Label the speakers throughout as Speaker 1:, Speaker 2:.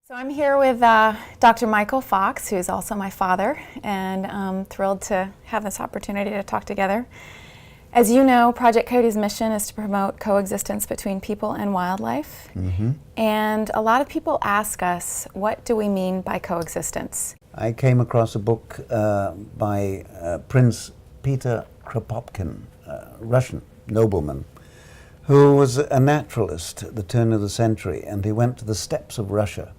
Speaker 1: So I'm here with Dr. Michael Fox, who is also my father, and I'm thrilled to have this opportunity to talk together. As you know, Project Cody's mission is to promote coexistence between people and wildlife. And a lot of people ask us, what do we mean by coexistence?
Speaker 2: I came across a book by Prince Peter Kropotkin, a Russian nobleman, who was a naturalist at the turn of the century, and he went to the steppes of Russia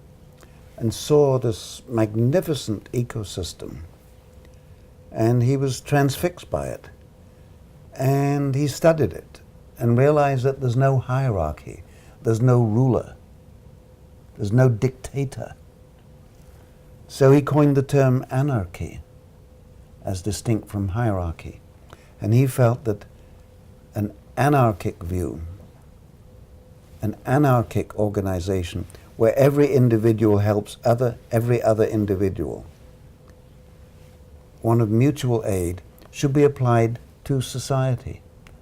Speaker 2: and saw this magnificent ecosystem, and he was transfixed by it. And he studied it and realized that there's no hierarchy, there's no ruler, there's no dictator. So he coined the term anarchy as distinct from hierarchy. And he felt that an anarchic view, an anarchic organization, where every individual helps every other individual, one of mutual aid, should be applied to society.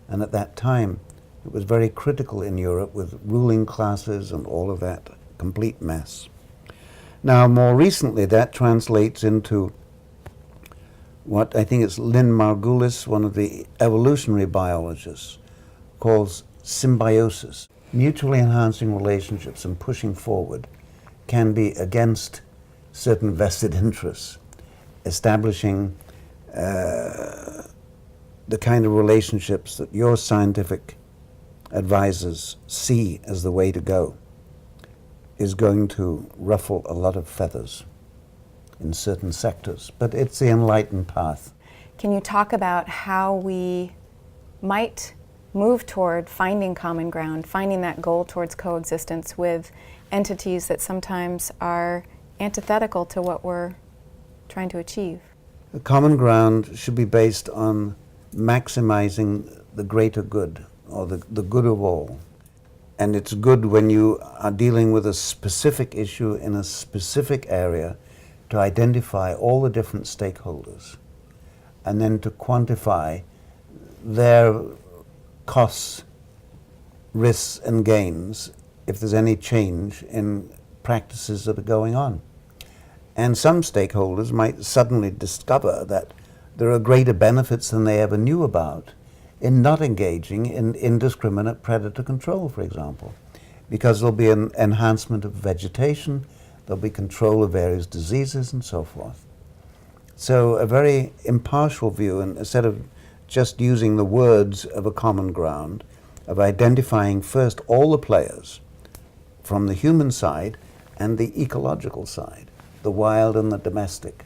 Speaker 2: And at that time, it was very critical in Europe with ruling classes and all of that complete mess. Now, more recently, that translates into what I think it's Lynn Margulis, one of the evolutionary biologists, calls symbiosis. Mutually enhancing relationships and pushing forward can be against certain vested interests, establishing the kind of relationships that your scientific advisors see as the way to go is going to ruffle a lot of feathers in certain sectors, but it's the enlightened path.
Speaker 1: Can you talk about how we might move toward finding common ground, finding that goal towards coexistence with entities that sometimes are antithetical to what we're trying to achieve?
Speaker 2: The common ground should be based on maximizing the greater good, or the good of all. And it's good when you are dealing with a specific issue in a specific area to identify all the different stakeholders and then to quantify their costs, risks, and gains if there's any change in practices that are going on. And some stakeholders might suddenly discover that there are greater benefits than they ever knew about in not engaging in indiscriminate predator control, for example, because there'll be an enhancement of vegetation, there'll be control of various diseases and so forth. So a very impartial view, and instead of just using the words of a common ground, of identifying first all the players from the human side and the ecological side, the wild and the domestic.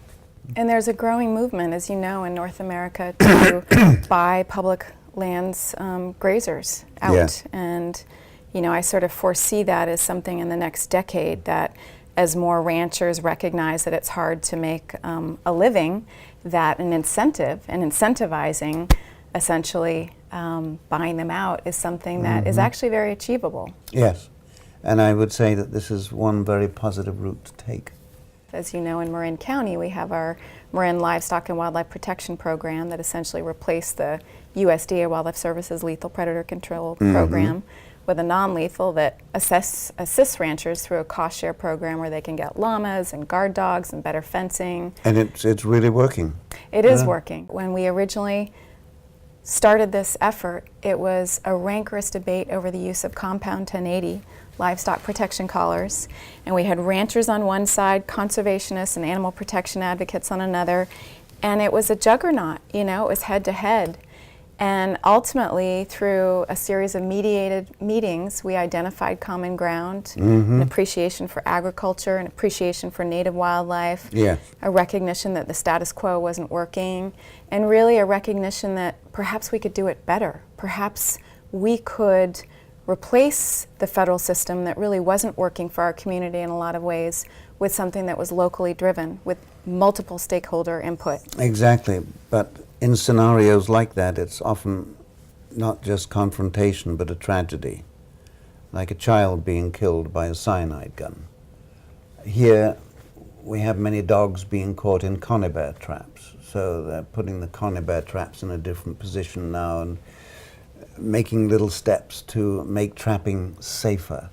Speaker 1: And there's a growing movement, as you know, in North America to buy public lands grazers out.
Speaker 2: Yes.
Speaker 1: And, you know, I sort of foresee that as something in the next decade, that as more ranchers recognize that it's hard to make a living, that an incentive and incentivizing essentially buying them out is something that is actually very achievable.
Speaker 2: Yes, and I would say that this is one very positive route to take.
Speaker 1: As you know, in Marin County, we have our Marin Livestock and Wildlife Protection Program that essentially replaced the USDA Wildlife Services Lethal Predator Control Program with a non-lethal that assists ranchers through a cost share program where they can get llamas and guard dogs and better fencing.
Speaker 2: And it's really working.
Speaker 1: It is working. When we originally started this effort, it was a rancorous debate over the use of compound 1080 livestock protection collars, and we had ranchers on one side, conservationists and animal protection advocates on another, and it was a juggernaut, you know, it was head to head. And ultimately, through a series of mediated meetings, we identified common ground, an appreciation for agriculture, an appreciation for native wildlife, a recognition that the status quo wasn't working, and really a recognition that perhaps we could do it better. Perhaps we could replace the federal system that really wasn't working for our community in a lot of ways with something that was locally driven, with multiple stakeholder input.
Speaker 2: Exactly, but in scenarios like that, it's often not just confrontation, but a tragedy, like a child being killed by a cyanide gun. Here, we have many dogs being caught in conibear traps, so they're putting the conibear traps in a different position now and making little steps to make trapping safer,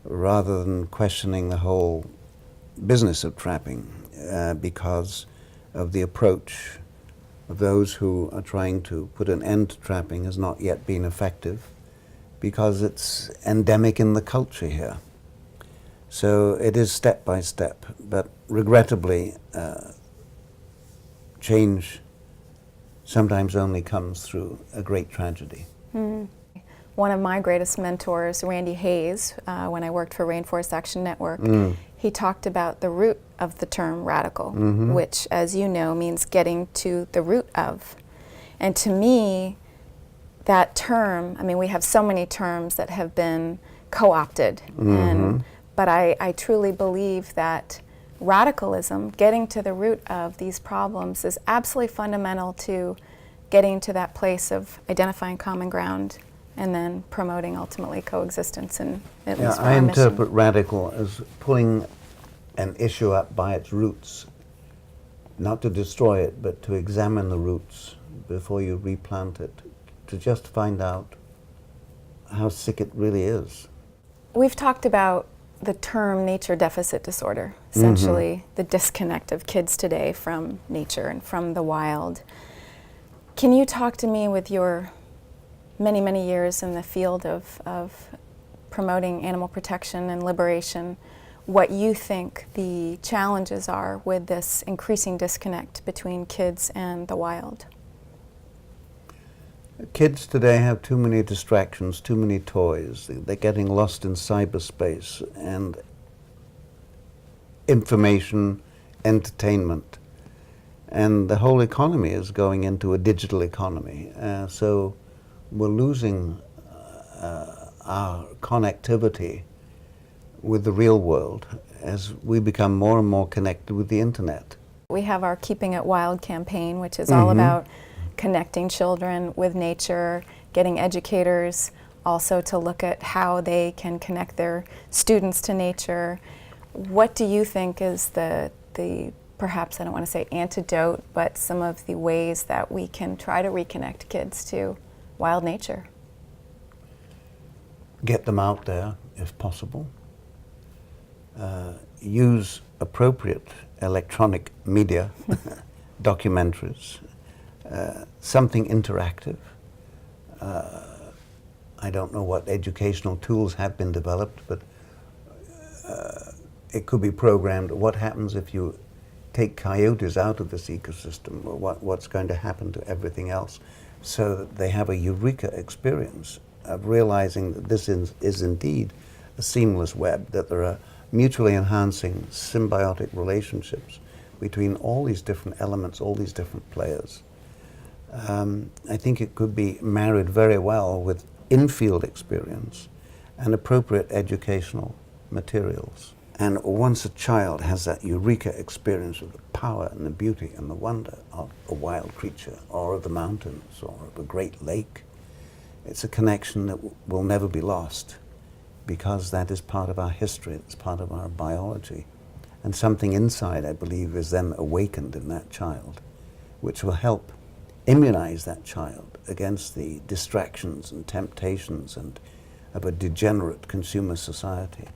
Speaker 2: rather than questioning the whole business of trapping because of the approach of those who are trying to put an end to trapping has not yet been effective because it's endemic in the culture here. So it is step by step, but regrettably, change sometimes only comes through a great tragedy.
Speaker 1: One of my greatest mentors, Randy Hayes, when I worked for Rainforest Action Network, he talked about the root of the term radical, which, as you know, means getting to the root of. And to me, that term, I mean, we have so many terms that have been co-opted, but I truly believe that radicalism, getting to the root of these problems, is absolutely fundamental to getting to that place of identifying common ground and then promoting ultimately coexistence and at least for
Speaker 2: I
Speaker 1: our
Speaker 2: interpret
Speaker 1: mission.
Speaker 2: radical as pulling an issue up by its roots, not to destroy it, but to examine the roots before you replant it, to just find out how sick it really is.
Speaker 1: We've talked about the term nature deficit disorder, essentially the disconnect of kids today from nature and from the wild. Can you talk to me with your many, many years in the field of promoting animal protection and liberation, what you think the challenges are with this increasing disconnect between kids and the wild?
Speaker 2: Kids today have too many distractions, too many toys. They're getting lost in cyberspace and information, entertainment. And the whole economy is going into a digital economy. So we're losing our connectivity with the real world as we become more and more connected with the internet.
Speaker 1: We have our Keeping It Wild campaign, which is all about connecting children with nature, getting educators also to look at how they can connect their students to nature. What do you think is the perhaps, I don't want to say antidote, but some of the ways that we can try to reconnect kids to wild nature?
Speaker 2: Get them out there if possible. Use appropriate electronic media, documentaries, something interactive. I don't know what educational tools have been developed, but it could be programmed. What happens if you take coyotes out of this ecosystem? What's going to happen to everything else? So that they have a eureka experience of realizing that this is indeed a seamless web, that there are mutually enhancing symbiotic relationships between all these different elements, all these different players. I think it could be married very well with in-field experience and appropriate educational materials. And once a child has that eureka experience of the power and the beauty and the wonder of a wild creature or of the mountains or of a great lake, it's a connection that will never be lost because that is part of our history, it's part of our biology. And something inside, I believe, is then awakened in that child, which will help immunize that child against the distractions and temptations of a degenerate consumer society.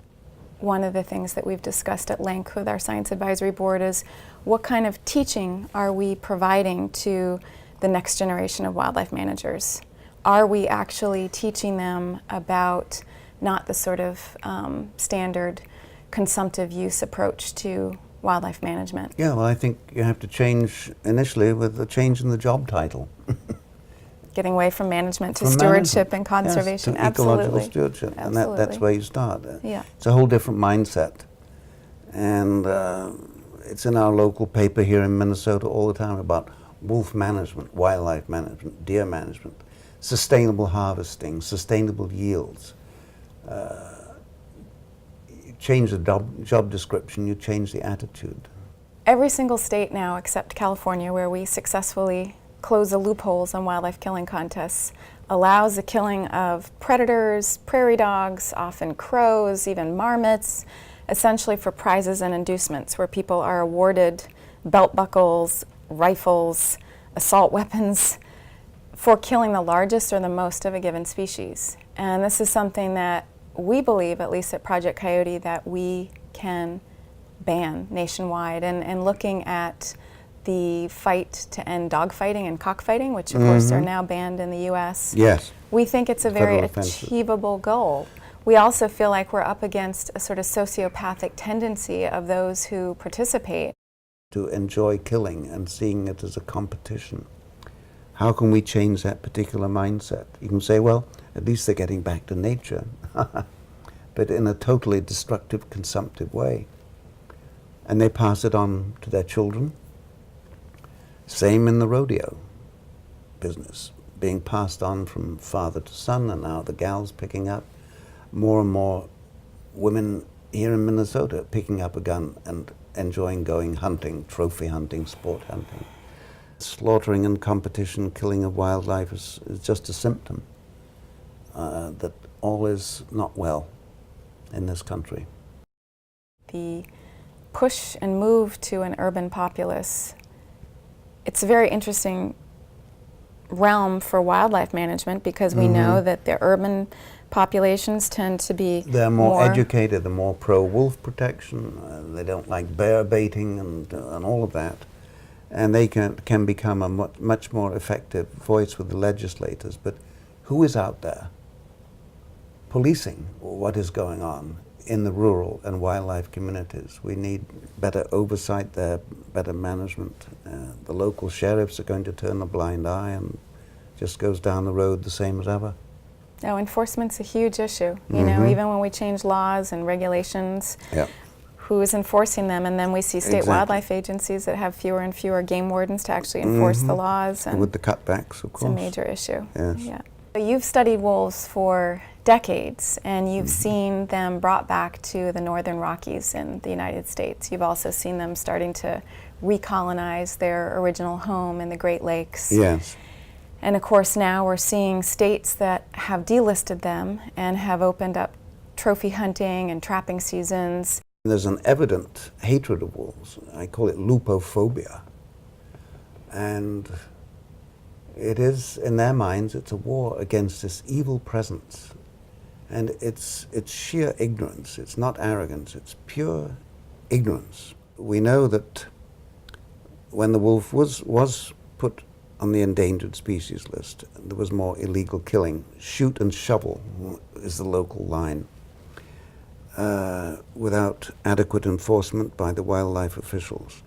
Speaker 1: One of the things that we've discussed at length with our Science Advisory Board is what kind of teaching are we providing to the next generation of wildlife managers? Are we actually teaching them about not the sort of standard consumptive use approach to wildlife management?
Speaker 2: Yeah, well, I think you have to change initially with a change in the job title.
Speaker 1: Getting away from management to
Speaker 2: From
Speaker 1: stewardship
Speaker 2: management,
Speaker 1: and conservation.
Speaker 2: yes, to
Speaker 1: Absolutely.
Speaker 2: ecological stewardship, and that's where you start.
Speaker 1: Yeah.
Speaker 2: It's a whole different mindset, and it's in our local paper here in Minnesota all the time about wolf management, wildlife management, deer management, sustainable harvesting, sustainable yields. You change the job description, you change the attitude.
Speaker 1: Every single state now, except California, where we successfully close the loopholes on wildlife killing contests, allows the killing of predators, prairie dogs, often crows, even marmots, essentially for prizes and inducements, where people are awarded belt buckles, rifles, assault weapons for killing the largest or the most of a given species. And this is something that we believe, at least at Project Coyote, that we can ban nationwide, and looking at the fight to end dogfighting and cockfighting, which of course are now banned in the U.S.
Speaker 2: Yes.
Speaker 1: We think it's a very
Speaker 2: Federal offenses.
Speaker 1: achievable goal. We also feel like we're up against a sort of sociopathic tendency of those who participate.
Speaker 2: To enjoy killing and seeing it as a competition. How can we change that particular mindset? You can say, well, at least they're getting back to nature, but in a totally destructive, consumptive way. And they pass it on to their children. Same in the rodeo business, being passed on from father to son, and now the gals picking up. More and more women here in Minnesota picking up a gun and enjoying going hunting, trophy hunting, sport hunting. Slaughtering and competition, killing of wildlife is just a symptom that all is not well in this country.
Speaker 1: The push and move to an urban populace, it's a very interesting realm for wildlife management, because we know that the urban populations tend to be
Speaker 2: They're more educated, they're more pro-wolf protection, they don't like bear baiting and all of that. And they can become a much more effective voice with the legislators. But who is out there policing what is going on in the rural and wildlife communities? We need better oversight there, better management. The local sheriffs are going to turn a blind eye and just goes down the road the same as ever.
Speaker 1: No, enforcement's a huge issue. You know, even when we change laws and regulations, who is enforcing them? And then we see state wildlife agencies that have fewer and fewer game wardens to actually enforce the laws. And
Speaker 2: with the cutbacks, of course.
Speaker 1: It's a major issue.
Speaker 2: Yes.
Speaker 1: Yeah. You've studied wolves for decades, and you've seen them brought back to the northern Rockies in the United States. You've also seen them starting to recolonize their original home in the Great Lakes.
Speaker 2: Yes.
Speaker 1: And of course now we're seeing states that have delisted them and have opened up trophy hunting and trapping seasons.
Speaker 2: There's an evident hatred of wolves. I call it lupophobia. And it is, in their minds, it's a war against this evil presence. And it's sheer ignorance. It's not arrogance. It's pure ignorance. We know that when the wolf was put on the endangered species list, there was more illegal killing. Shoot and shovel is the local line. Without adequate enforcement by the wildlife officials.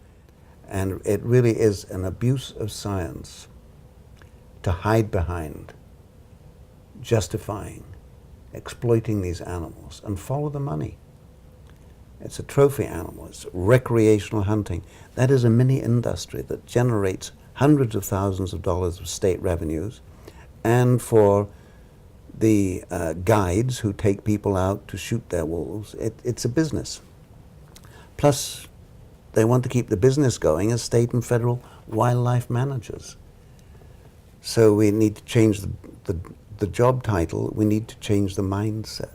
Speaker 2: And it really is an abuse of science to hide behind justifying exploiting these animals and follow the money. It's a trophy animal, it's recreational hunting. That is a mini industry that generates hundreds of thousands of dollars of state revenues, and for the guides who take people out to shoot their wolves, it's a business. Plus, they want to keep the business going as state and federal wildlife managers. So we need to change the job title, we need to change the mindset.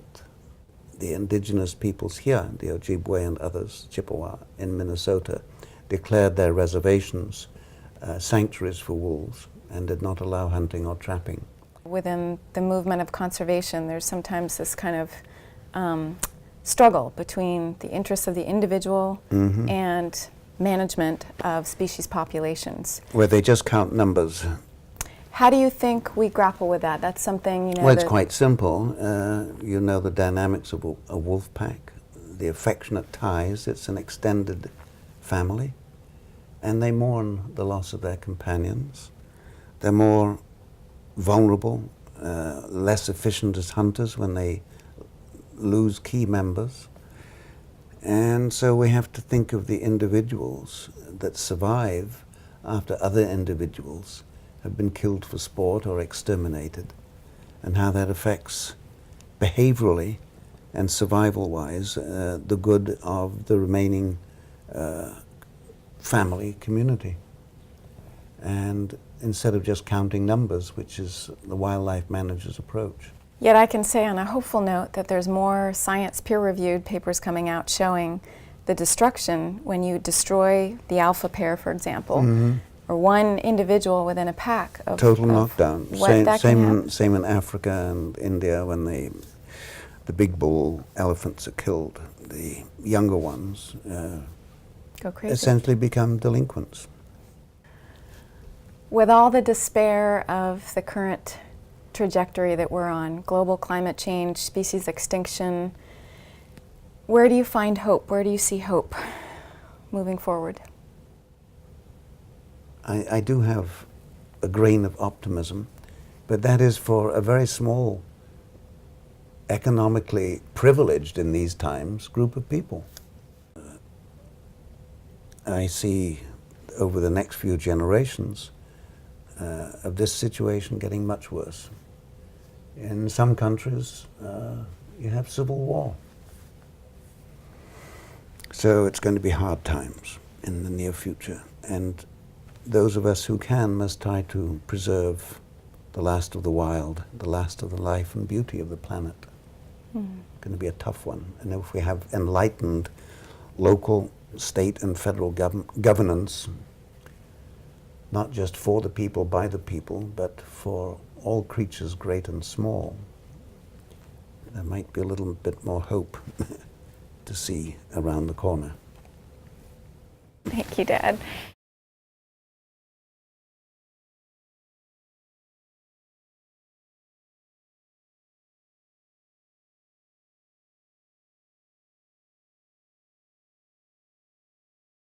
Speaker 2: The indigenous peoples here, the Ojibwe and others, Chippewa in Minnesota, declared their reservations sanctuaries for wolves and did not allow hunting or trapping.
Speaker 1: Within the movement of conservation, there's sometimes this kind of struggle between the interests of the individual and management of species populations.
Speaker 2: Where they just count numbers.
Speaker 1: How do you think we grapple with that? That's something, you know.
Speaker 2: Well, it's quite simple. You know the dynamics of a wolf pack, the affectionate ties. It's an extended family, and they mourn the loss of their companions. They're more vulnerable, less efficient as hunters when they lose key members. And so we have to think of the individuals that survive after other individuals have been killed for sport or exterminated, and how that affects behaviorally and survival-wise the good of the remaining family community. And instead of just counting numbers, which is the wildlife manager's approach.
Speaker 1: Yet I can say on a hopeful note that there's more science peer-reviewed papers coming out showing the destruction when you destroy the alpha pair, for example, or one individual within a pack of
Speaker 2: total knockdown.
Speaker 1: Same
Speaker 2: Same in Africa and India when they the big bull elephants are killed, the younger ones
Speaker 1: Go crazy.
Speaker 2: essentially become delinquents.
Speaker 1: With all the despair of the current trajectory that we're on, global climate change, species extinction, where do you find hope? Where do you see hope moving forward?
Speaker 2: I do have a grain of optimism, but that is for a very small, economically privileged in these times group of people. I see over the next few generations of this situation getting much worse. In some countries, you have civil war. So it's going to be hard times in the near future. And those of us who can must try to preserve the last of the wild, the last of the life and beauty of the planet. It's going to be a tough one. And if we have enlightened local, state and federal governance, not just for the people, by the people, but for all creatures great and small, there might be a little bit more hope to see around the corner.
Speaker 1: Thank you, Dad.